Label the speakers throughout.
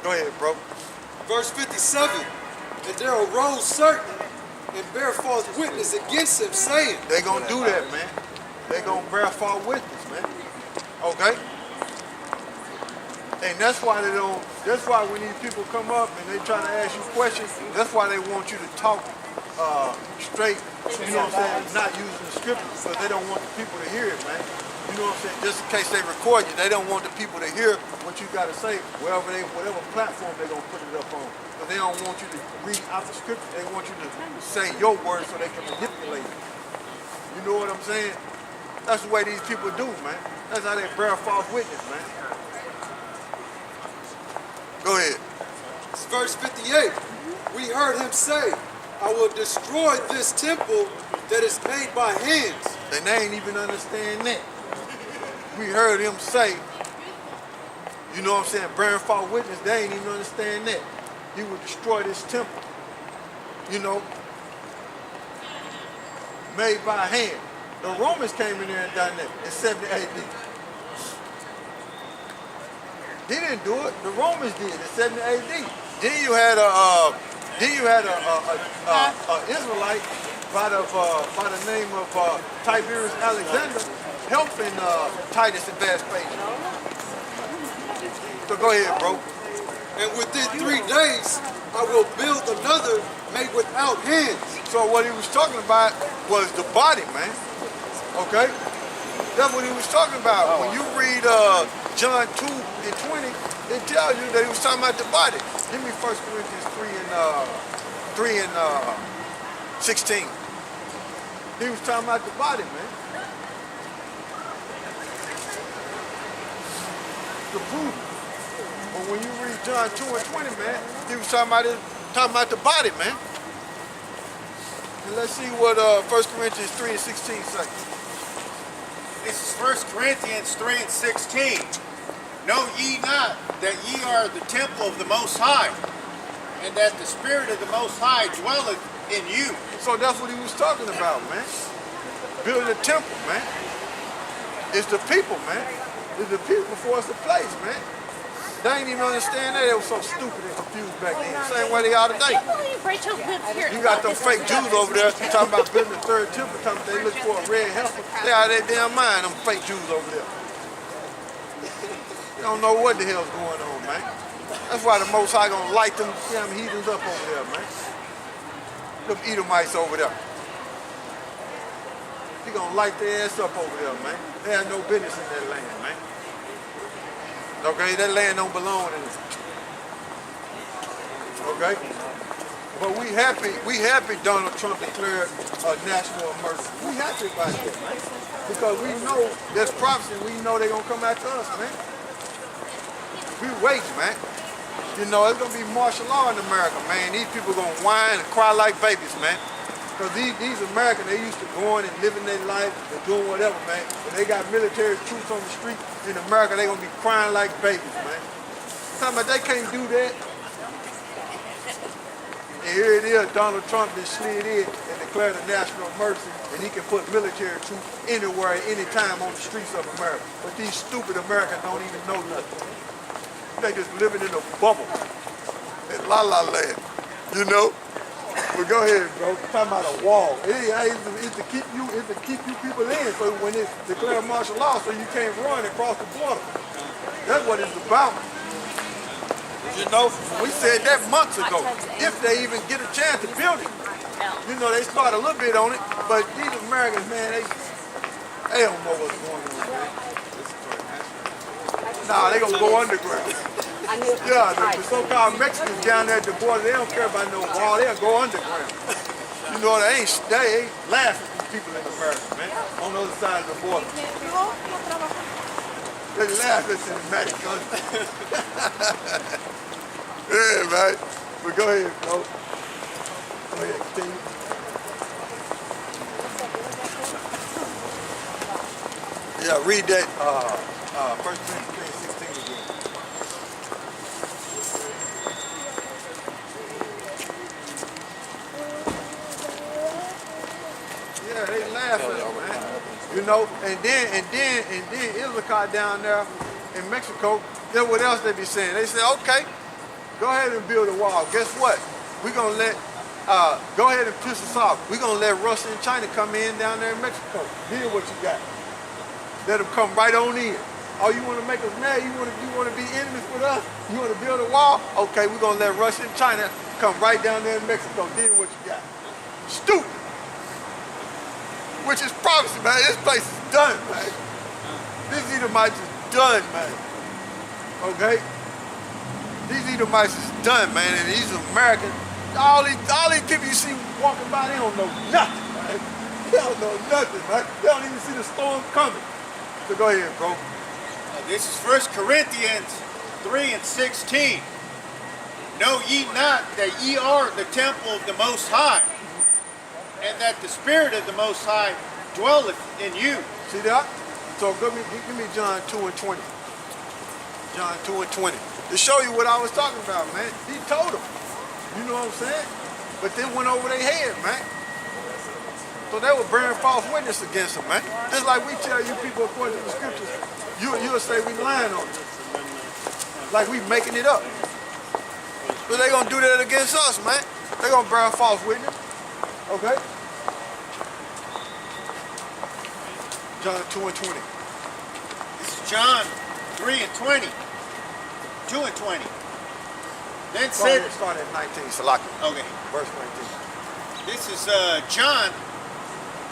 Speaker 1: Go ahead, bro.
Speaker 2: Verse 57, and there arose certain and bear false witness against him, saying,
Speaker 1: They gonna do that, man. They gonna bear false witness, man. Okay? And that's why they don't, that's why when these people come up and they try to ask you questions, that's why they want you to talk straight, you know what I'm saying, not using the scriptures, because they don't want the people to hear it, man. You know what I'm saying? Just in case they record you, they don't want the people to hear what you got to say, whatever platform they're going to put it up on. Because they don't want you to read out the scripture. They want you to say your words so they can manipulate it. You know what I'm saying? That's the way these people do, man. That's how they bear false witness, man. Go ahead.
Speaker 2: It's verse 58. We heard him say, I will destroy this temple that is made by hands.
Speaker 1: And they ain't even understand that. We heard him say, you know what I'm saying, bearing false witness, they ain't even understand that. He would destroy this temple, you know, made by hand. The Romans came in there and done that in 70 AD. They didn't do it. The Romans did in 70 AD. Then you had a Israelite by the name of Tiberius Alexander helping Titus and Vespasian. So go ahead, bro.
Speaker 2: And within 3 days, I will build another made without hands.
Speaker 1: So what he was talking about was the body, man. Okay? That's what he was talking about. When you read John 2 and 20, it tells you that he was talking about the body. Give me 1 Corinthians 3 and 16. He was talking about the body, man. The proof. But when you read John 2 and 20, man, he was talking about the body, man. And let's see what 1 Corinthians 3 and 16 says.
Speaker 3: This is 1 Corinthians 3 and 16. Know ye not that ye are the temple of the Most High, and that the Spirit of the Most High dwelleth in you.
Speaker 1: So that's what he was talking about, man. Building a temple, man. It's the people, man. It's the people before it's the place, man. They ain't even understand that. They were so stupid and confused back then. Same way they are today. You got them fake Jews over there talking about building the third temple, talking about they look for a red heifer. They out of their damn mind, them fake Jews over there. They don't know what the hell's going on, man. That's why the Most High gonna light them damn heathens up over there, man. Them Edomites over there. He gonna light their ass up over there, man. They have no business in that land, man. Okay, that land don't belong to them. Okay? But we happy Donald Trump declared a national emergency. We happy about that, man. Because we know there's prophecy, we know they're gonna come after us, man. We wait, man. You know, it's gonna be martial law in America, man. These people gonna whine and cry like babies, man. Because these Americans, they used to going and living their life and doing whatever, man. When they got military troops on the street in America, they gonna be crying like babies, man. Talking about they can't do that. And here it is, Donald Trump just slid in and declared a national emergency, and he can put military troops anywhere, at any time on the streets of America. But these stupid Americans don't even know nothing. They just living in a bubble, in la-la land, you know? But go ahead, bro. We're talking about a wall. It's to keep you people in. So when they declare martial law, so you can't run across the border. That's what it's about. You know, we said that months ago. If they even get a chance to build it, you know, they start a little bit on it. But these Americans, man, they don't know what's going on, man. Nah, they gonna go underground. Yeah, the so-called Mexicans down there at the border, they don't care about no wall, they'll go underground. You know, they ain't laughing at these people in America, man, on the other side of the border. They laugh at the Mexicans. Yeah, man. But go ahead, bro. Go ahead, continue. Yeah, read that 1 Corinthians 16 again. Yeah, they laugh at him, man. You know, and then Issachar down there in Mexico, then what else they be saying? They say, okay, Go ahead and build a wall. Guess what? We're gonna let go ahead and piss us off. We're gonna let Russia and China come in down there in Mexico. Here's what you got. Let them come right on in. Oh, you want to make us mad? You want to be enemies with us? You want to build a wall? Okay, we're gonna let Russia and China come right down there in Mexico. Here's what you got. Stupid. Which is prophecy, man. This place is done, man. This Edomites is done, man. Okay? These Edomites is done, man. And these Americans, all these people you see walking by, they don't know nothing, man. They don't know nothing, man. They don't even see the storm coming. So go ahead, bro.
Speaker 3: This is 1 Corinthians 3:16. Know ye not that ye are the temple of the Most High, and that the Spirit of the Most High dwelleth in you.
Speaker 1: See that? So give me John 2:20. John 2:20. To show you what I was talking about, man. He told them. You know what I'm saying? But they went over their head, man. So they were bearing false witness against them, man. Just like we tell you people according to the scriptures, you'll say we lying on you. Like we making it up. But they gonna do that against us, man. They gonna bear false witness. Okay? John 2:20.
Speaker 3: This is John 3:20. 2:20. Then said,
Speaker 1: Start at 19, Salaki.
Speaker 3: okay,
Speaker 1: Verse 19.
Speaker 3: this is John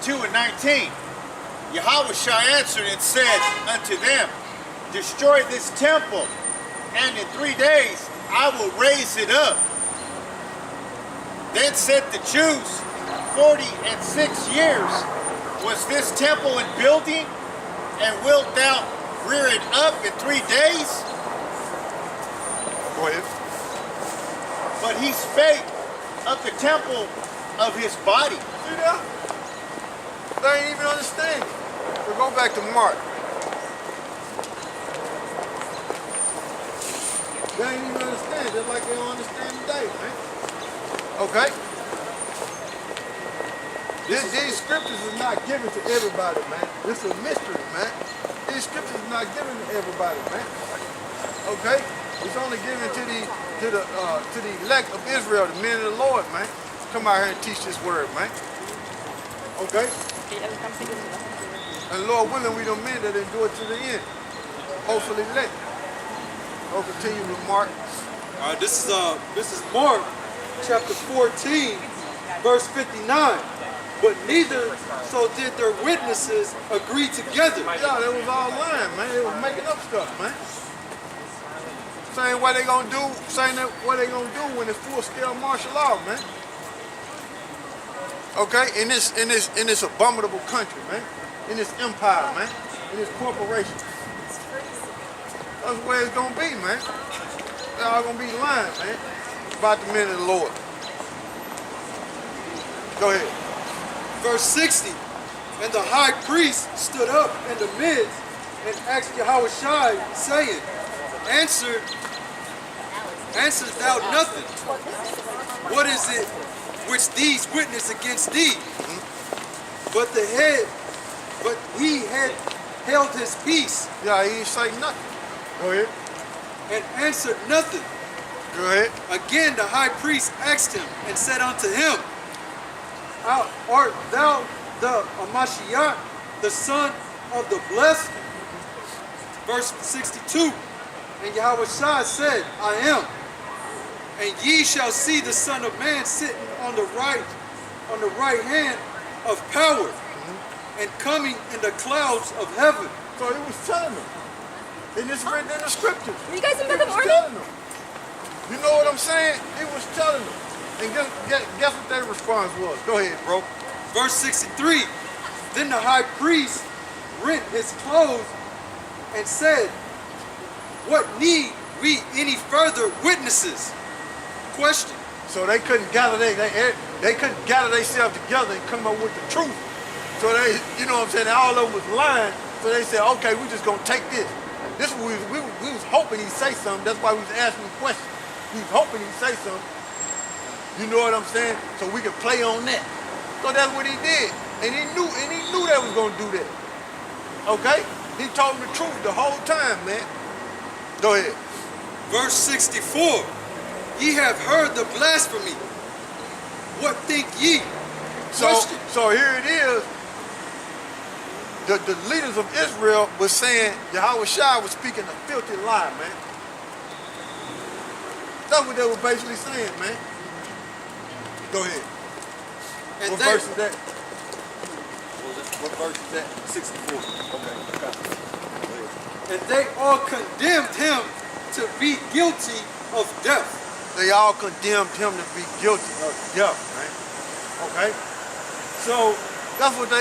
Speaker 3: 2:19. YAHAWASHI answered and said unto them, destroy this temple, and in 3 days I will raise it up. Then said the Jews, 46 years was this temple in building, and wilt thou rear it up in 3 days?
Speaker 1: Go ahead.
Speaker 3: But he spake of the temple of his body.
Speaker 1: See that? They ain't even understand it. So go back to Mark. They ain't even understand, just like they don't understand today, man. Okay? These scriptures are not given to everybody, man. This is a mystery, man. These scriptures are not given to everybody, man. Okay? It's only given to the elect of Israel, the men of the Lord, man. Come out here and teach this word, man. Okay? And Lord willing, we don't men that endure to the end. Hopefully elect. Go continue with Mark.
Speaker 2: All right, this is Mark chapter 14, verse 59. But neither so did their witnesses agree together.
Speaker 1: Yeah, they was all lying, man. They was making up stuff, man. Saying what they gonna do, saying that what they gonna do when it's full-scale martial law, man. Okay, in this abominable country, man. In this empire, man. In this corporation. That's the way it's gonna be, man. They're all gonna be lying, man. About the men of the Lord. Go ahead.
Speaker 2: Verse 60. And the high priest stood up in the midst and asked YAHAWASHI, saying, Answerest thou nothing? What is it which these witness against thee? But he had held his peace.
Speaker 1: Yeah, he ain't say nothing. Go ahead.
Speaker 2: And answered nothing.
Speaker 1: Go ahead.
Speaker 2: Again the high priest asked him and said unto him, Art thou the Mashiach, the son of the blessed? Verse 62. And YAHAWASHI said, I am. And ye shall see the Son of Man sitting on the right hand of power, and coming in the clouds of heaven.
Speaker 1: So he was telling them. And it's written in the scriptures.
Speaker 4: Are you guys in
Speaker 1: He
Speaker 4: Book of
Speaker 1: was
Speaker 4: Mormon?
Speaker 1: telling them. You know what I'm saying? He was telling them. And guess what their response was? Go ahead, bro.
Speaker 2: Verse 63. Then the high priest rent his clothes and said, What need we any further witnesses? Question.
Speaker 1: So they couldn't gather they couldn't gather themselves together and come up with the truth. So they, you know what I'm saying, all of them was lying. So they said, okay, we just gonna take this. This we was hoping he'd say something. That's why we was asking questions. We was hoping he'd say something. You know what I'm saying? So we could play on that. So that's what he did. And he knew they was gonna do that. Okay? He told them the truth the whole time, man. Go ahead.
Speaker 2: Verse 64. Ye have heard the blasphemy. What think ye? Question.
Speaker 1: So here it is. The leaders of Israel was saying YAHAWASHI was speaking a filthy lie, man. That's what they were basically saying, man. Go ahead.
Speaker 2: And
Speaker 1: What verse is that? What verse is that?
Speaker 2: 64.
Speaker 1: Okay.
Speaker 2: And they all condemned him to be guilty of death.
Speaker 1: They all condemned him to be guilty of death, man. Okay? So that's what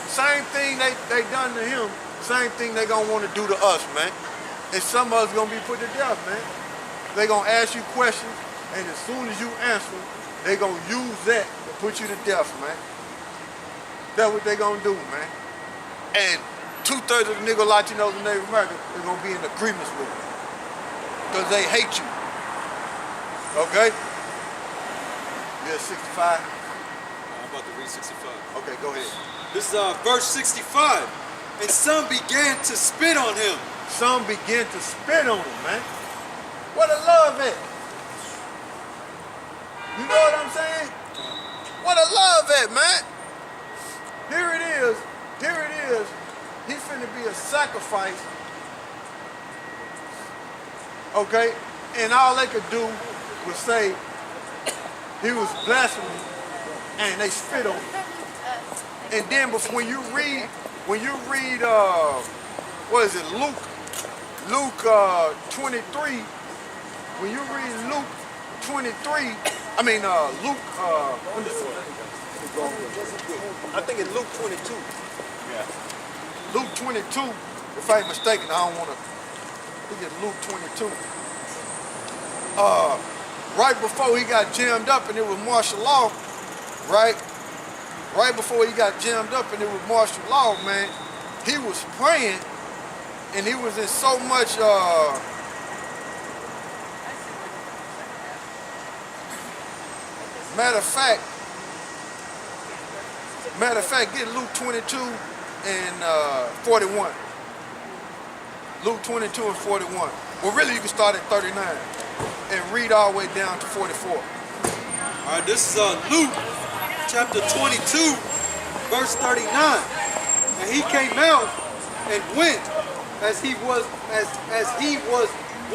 Speaker 1: same thing they done to him, same thing they gonna want to do to us, man. And some of us gonna be put to death, man. They gonna ask you questions, and as soon as you answer, they gonna use that to put you to death, man. That's what they gonna do, man. And 2/3 of the nigga Latinos and Native Americans are gonna be in agreements with it. Because they hate you. Okay? Yeah, 65.
Speaker 2: I'm about to read 65.
Speaker 1: Okay, go ahead.
Speaker 2: This is verse 65. And some began to spit on him.
Speaker 1: Some begin to spit on him, man. Where the love at? You know what I'm saying? Where the love at, man? Here it is. Here it is. He finna be a sacrifice. Okay? And all they could do was say he was blaspheming and they spit on him. And then when you read, what is it, Luke 23, when you read Luke 23, I think it's Luke 22.
Speaker 3: Yeah.
Speaker 1: Luke 22, if I ain't mistaken, I don't want to, I think it's Luke 22. Right before he got jammed up and it was martial law, right? Right before he got jammed up and it was martial law, man, he was praying and he was in so much, matter of fact, get Luke 22 and 41. Luke 22 and 41. Well, really, you can start at 39 and read all the way down to 44.
Speaker 2: All right, this is Luke chapter 22, verse 39. And he came out and went as he was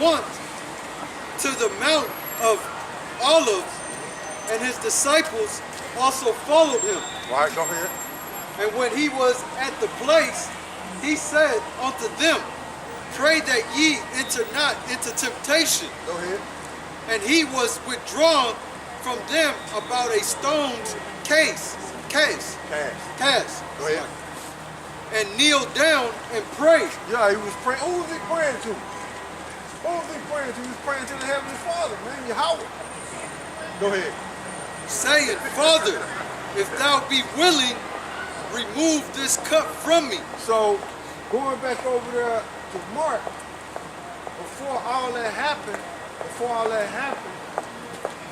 Speaker 2: wont to the Mount of Olives, and his disciples also followed him.
Speaker 1: All right, go ahead.
Speaker 2: And when he was at the place, he said unto them, Pray that ye enter not into temptation.
Speaker 1: Go ahead.
Speaker 2: And he was withdrawn from them about a stone's cast.
Speaker 1: Go ahead.
Speaker 2: And kneeled down and prayed.
Speaker 1: Yeah, he was praying. Who was he praying to? Who was he praying to? He was praying to the Heavenly Father, man, Yahweh. Go ahead.
Speaker 2: Saying, Father, if thou be willing, remove this cup from me.
Speaker 1: So, going back over there to Mark, before all that happened,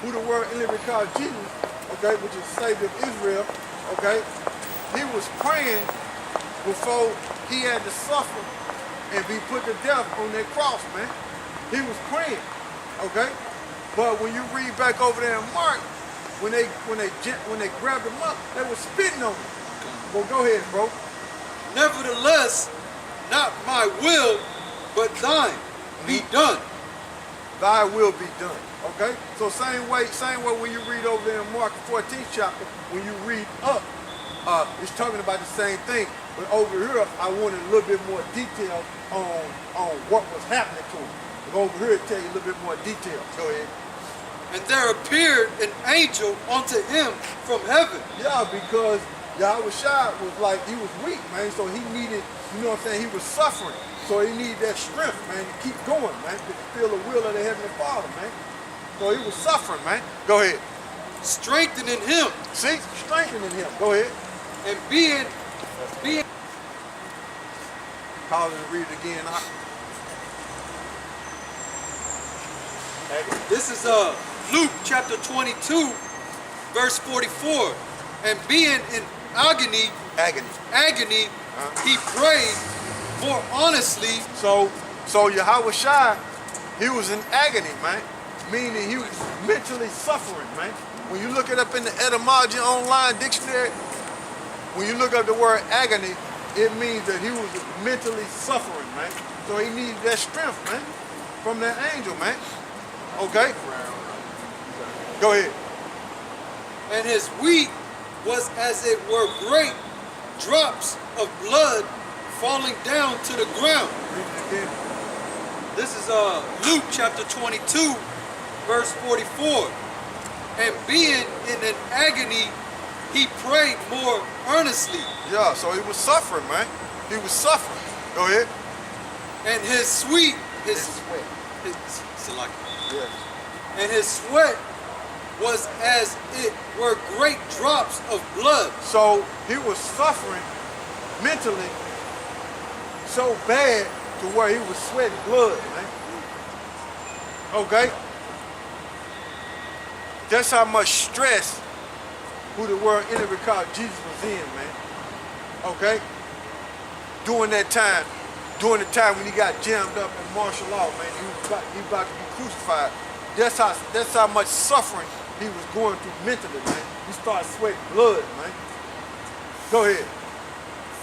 Speaker 1: who the word literally called Jesus, okay, which is Savior of Israel, okay, he was praying before he had to suffer and be put to death on that cross, man. He was praying, okay? But when you read back over there in Mark, when they grabbed him up, they were spitting on him. Well, go ahead, bro.
Speaker 2: Nevertheless, not my will, but thine be done.
Speaker 1: Thy will be done. Okay? So same way when you read over there in Mark 14th chapter, when you read up, it's talking about the same thing. But over here, I wanted a little bit more detail on what was happening to him. But over here, tell you a little bit more detail. Go ahead.
Speaker 2: And there appeared an angel unto him from heaven.
Speaker 1: Yeah, because YAHAWASHI was like, he was weak, man. So he needed, you know what I'm saying, he was suffering. So he needed that strength, man, to keep going, man, to feel the will of the Heavenly Father, man. So he was suffering, man. Go ahead.
Speaker 2: Strengthening him.
Speaker 1: See? Strengthening him. Go ahead.
Speaker 2: And being
Speaker 1: Pause and read it again.
Speaker 2: This is Luke chapter 22, verse 44. And being in agony, he prayed more honestly.
Speaker 1: So YAHAWASHI, he was in agony, man. meaning he was mentally suffering, man. When you look it up in the etymology online dictionary, when you look up the word agony, it means that he was mentally suffering, man. So he needed that strength, man, from that angel, man. Okay? Go ahead.
Speaker 2: And his weep was as it were great drops of blood falling down to the ground. This is Luke chapter 22, verse 44. And being in an agony, he prayed more earnestly.
Speaker 1: Yeah, so he was suffering, man. He was suffering. Go ahead.
Speaker 2: And his sweat.
Speaker 1: Yes.
Speaker 2: And his sweat was as it were great drops of blood.
Speaker 1: So he was suffering mentally so bad to where he was sweating blood, man. Okay? That's how much stress who the word enemy called Jesus was in, man. Okay? During the time when he got jammed up in martial law, man, he was about to be crucified. That's how much suffering he was going through mentally, man. He started sweating blood, man. Go ahead.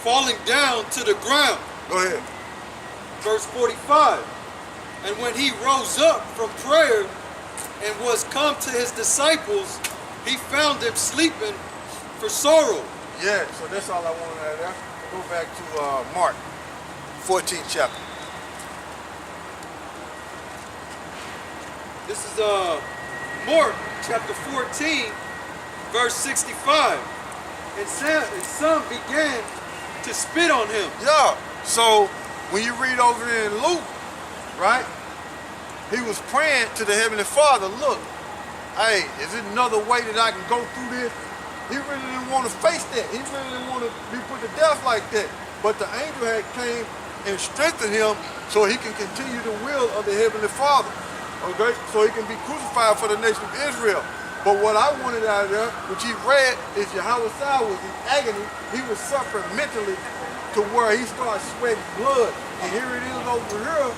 Speaker 2: Falling down to the ground.
Speaker 1: Go ahead.
Speaker 2: Verse 45. And when he rose up from prayer and was come to his disciples, he found them sleeping for sorrow.
Speaker 1: Yeah, so that's all I wanted to add there. Go back to Mark, 14th chapter.
Speaker 2: This is Mark chapter 14, verse 65. And some began to spit on him.
Speaker 1: Yeah, so when you read over there in Luke, right, he was praying to the Heavenly Father, look, hey, is it another way that I can go through this? He really didn't want to face that. He really didn't want to be put to death like that. But the angel had came and strengthened him so he can continue the will of the Heavenly Father. Okay? So he can be crucified for the nation of Israel. But what I wanted out of there, which he read, is YAHAWASHI was in agony. He was suffering mentally to where he started sweating blood. And here it is over here,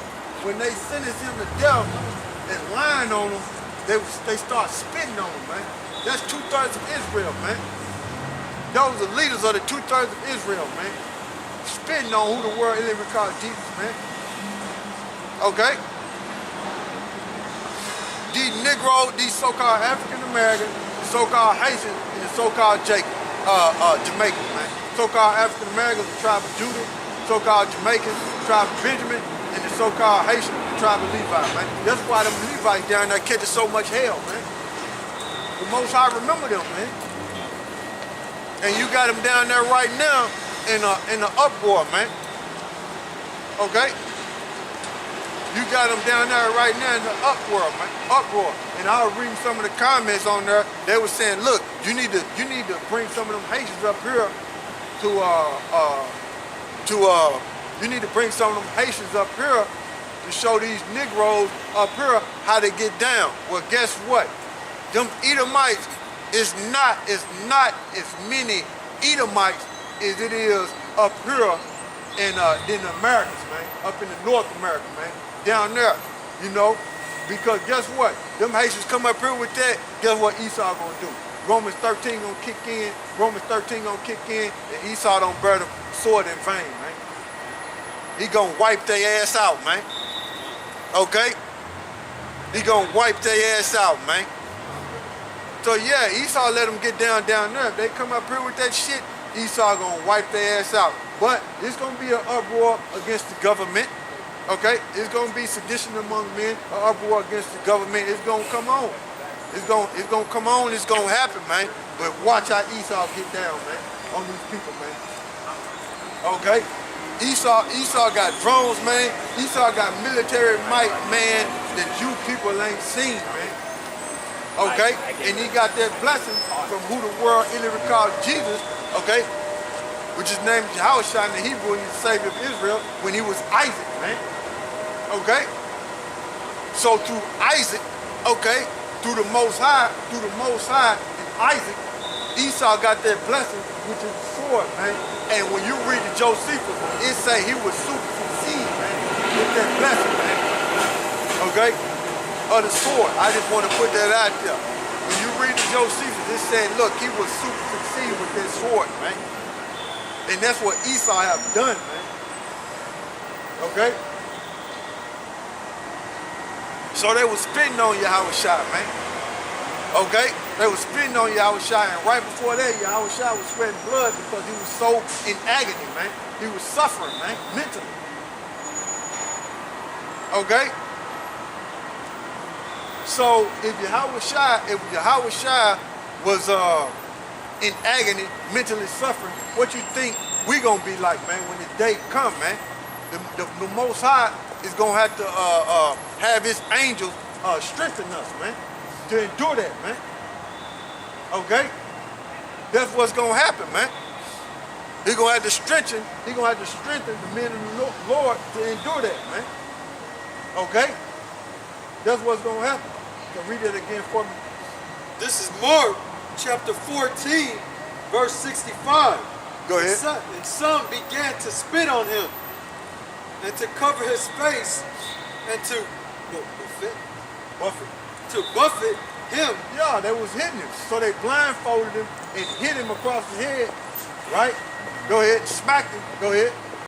Speaker 1: when they sentenced him to death and lying on him, they start spitting on him, man. That's 2/3 of Israel, man. Those are the leaders of the 2/3 of Israel, man. Spitting on who the world enemy called Jesus, man. Okay? These Negroes, these so-called African Americans, so-called Haitians, and the so-called Jamaicans, man. So-called African Americans, the tribe of Judah, so-called Jamaicans, the tribe of Benjamin, and the so-called Haitians, the tribe of Levi, man. That's why them Levites down there catching so much hell, man. The Most High remember them, man. And you got them down there right now in the uproar, man. Okay? You got them down there right now in the uproar, man. Uproar. And I was reading some of the comments on there. They were saying, look, you need to bring some of them Haitians up here you need to bring some of them Haitians up here to show these Negroes up here how they get down. Well, guess what? Them Edomites is not as many Edomites as it is up here in the Americas, man. Up in the North America, man. Down there, you know. Because guess what? Them Haitians come up here with that, guess what Esau gonna do? Romans 13 gonna kick in, and Esau don't bear the sword in vain, man. He gonna wipe their ass out, man. Okay? He gonna wipe their ass out, man. So yeah, Esau let them get down there. If they come up here with that shit, Esau gonna wipe their ass out. But it's gonna be an uproar against the government. Okay? It's gonna be sedition among men, an uproar against the government. It's gonna come on. It's gonna come on, it's gonna happen, man. But watch how Esau get down, man, on these people, man. Okay? Esau got drones, man. Esau got military might, man, that you people ain't seen, man. Okay? And he got that blessing from who the world enemy called Jesus, okay? Which is named YAHAWASHI in the Hebrew, and he's the Savior of Israel, when he was Isaac, man. Okay? So through Isaac, okay, through the Most High and Isaac, Esau got that blessing, which is the sword, man. And when you read the Josephus, it say he was super from seed, man, with that blessing, man. Okay? of the sword. I just want to put that out there. When you read the Josephus, it said, look, he will succeed with this sword, man. And that's what Esau have done, man. Okay? So they was spitting on YAHAWASHI, man. Okay? They was spitting on YAHAWASHI, and right before that, YAHAWASHI was sweating blood because he was so in agony, man. He was suffering, man, mentally. Okay? So if YAHAWASHI was in agony, mentally suffering, what you think we gonna be like, man, when the day come, man? The Most High is gonna have to have his angels strengthen us, man, to endure that, man. Okay? That's what's gonna happen, man. He's gonna have to strengthen the men of the Lord to endure that, man. Okay? That's what's gonna happen. So read it again for me.
Speaker 2: This is Mark chapter 14, verse 65.
Speaker 1: Go ahead.
Speaker 2: And some began to spit on him and to cover his face and to buffet him.
Speaker 1: Yeah, they was hitting him. So they blindfolded him and hit him across the head, right? Go ahead, smacked him. Go ahead.